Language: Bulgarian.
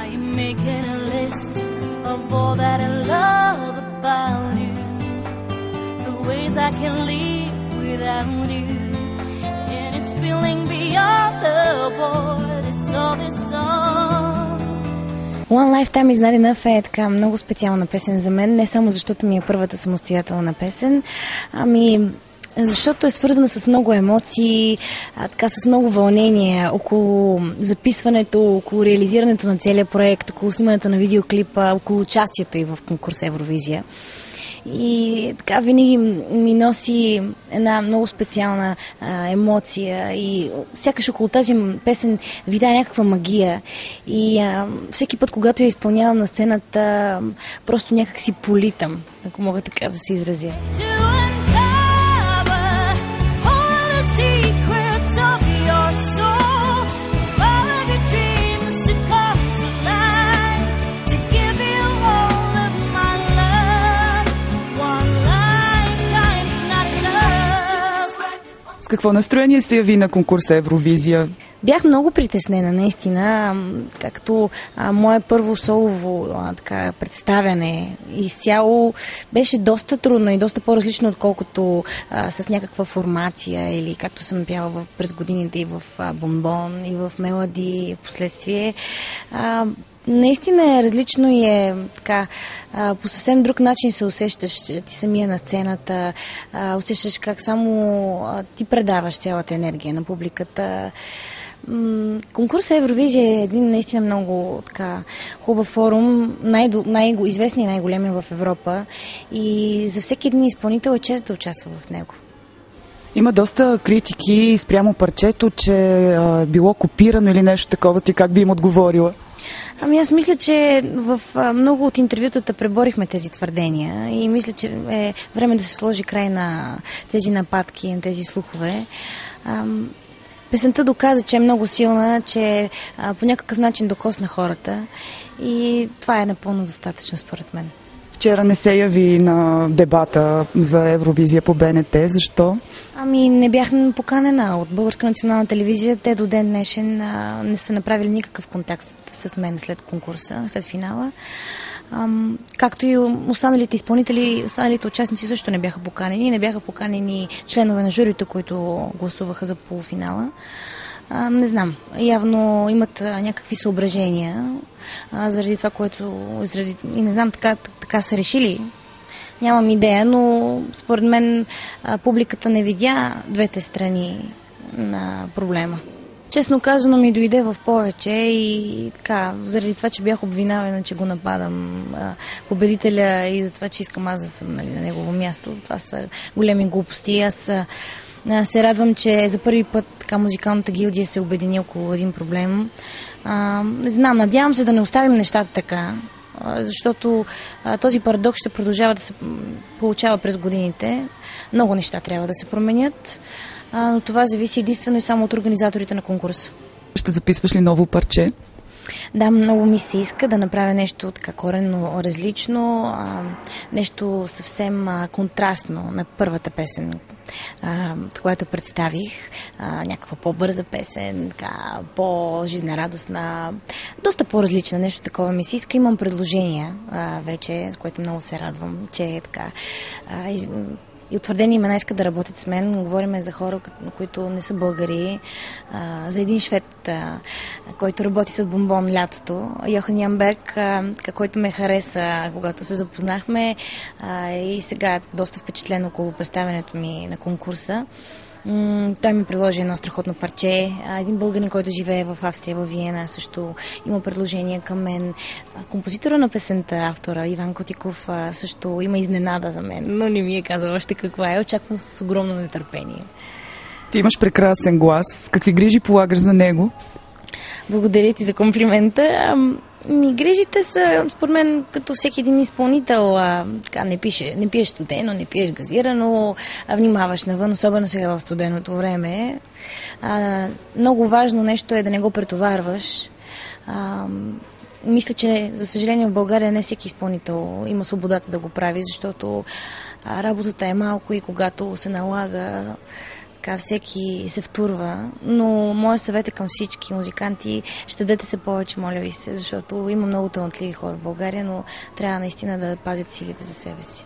I am making a list of all that I love about you, the ways I can live without you, and it's spilling beyond the borders of this song. One Lifetime is Not Enough е така много специална песен за мен, не само защото ми е първата самостоятелна песен, ами защото е свързана с много емоции, така с много вълнение около записването, около реализирането на целия проект, около снимането на видеоклипа, около участието и в конкурс Евровизия. И така винаги ми носи една много специална емоция и сякаш около тази песен видя някаква магия и всеки път, когато я изпълнявам на сцената, просто някак си политам, ако мога така да се изразя. С какво настроение се яви на конкурса Евровизия? Бях много притеснена, наистина, както мое първо солово представяне изцяло беше доста трудно и доста по-различно, отколкото с някаква формация или както съм пяла през годините и в Бомбон, и в Мелоди, и в последствие. Наистина е различно и е така, по съвсем друг начин се усещаш ти самия на сцената, усещаш как само ти предаваш цялата енергия на публиката. Конкурсът Евровизия е един наистина много така хубав форум, най-известният и най-големия в Европа и за всеки един изпълнител е чест да участва в него. Има доста критики спрямо парчето, че е било копирано или нещо такова. Ти как би им отговорила? Ами аз мисля, че в много от интервютата преборихме тези твърдения и мисля, че е време да се сложи край на тези нападки, на тези слухове. Песента доказа, че е много силна, че по някакъв начин докосна хората и това е напълно достатъчно според мен. Вчера не се яви на дебата за Евровизия по БНТ. Защо? Ами не бях поканена от Българска национална телевизия. Те до ден днешен не са направили никакъв контакт с мен след конкурса, след финала. Както и останалите изпълнители, останалите участници също не бяха поканени. Не бяха поканени членове на журито, които гласуваха за полуфинала. Не знам. Явно имат някакви съображения заради това, което... И не знам, така са решили. Нямам идея, но според мен публиката не видя двете страни на проблема. Честно казано ми дойде в повече и така, заради това, че бях обвинавана, че го нападам победителя и за това, че искам аз да съм на негово място. Това са големи глупости. Аз се радвам, че за първи път така музикалната гилдия се обедини около един проблем. Не знам, надявам се да не оставим нещата така, защото този парадокс ще продължава да се получава през годините. Много неща трябва да се променят, но това зависи единствено и само от организаторите на конкурса. Ще записваш ли ново парче? Да, много ми се иска да направя нещо така коренно различно, нещо съвсем контрастно на първата песен, която представих. Някаква по-бърза песен, така, по-жизнерадостна, доста по-различна, нещо такова ми се иска. Имам предложения вече, с което много се радвам, че е така... И утвърдени имена искат да работят с мен. Говорим за хора, които не са българи. За един швед, който работи с Бомбон лятото. Йохан Янберг, който ме хареса, когато се запознахме. И сега е доста впечатлен около представянето ми на конкурса. Той ми предложи едно страхотно парче. Един българин, който живее в Австрия, в Виена, също има предложение към мен. Композитора на песента, автора Иван Котиков, също има изненада за мен, но не ми е казал още каква е. Очаквам с огромно нетърпение. Ти имаш прекрасен глас. Какви грижи полагаш за него? Благодаря ти за комплимента. Грижите са, според мен, като всеки един изпълнител, не пиеш студено, не пиеш газирано, внимаваш навън, особено сега в студеното време. Много важно нещо е да не го претоварваш. Мисля, че, за съжаление, в България не всеки изпълнител има свободата да го прави, защото работата е малко и когато се налага, така всеки се втурва, но моят съвет е към всички музиканти: щадете се повече, моля ви се, защото има много талантливи хора в България, но трябва наистина да пазят силите за себе си.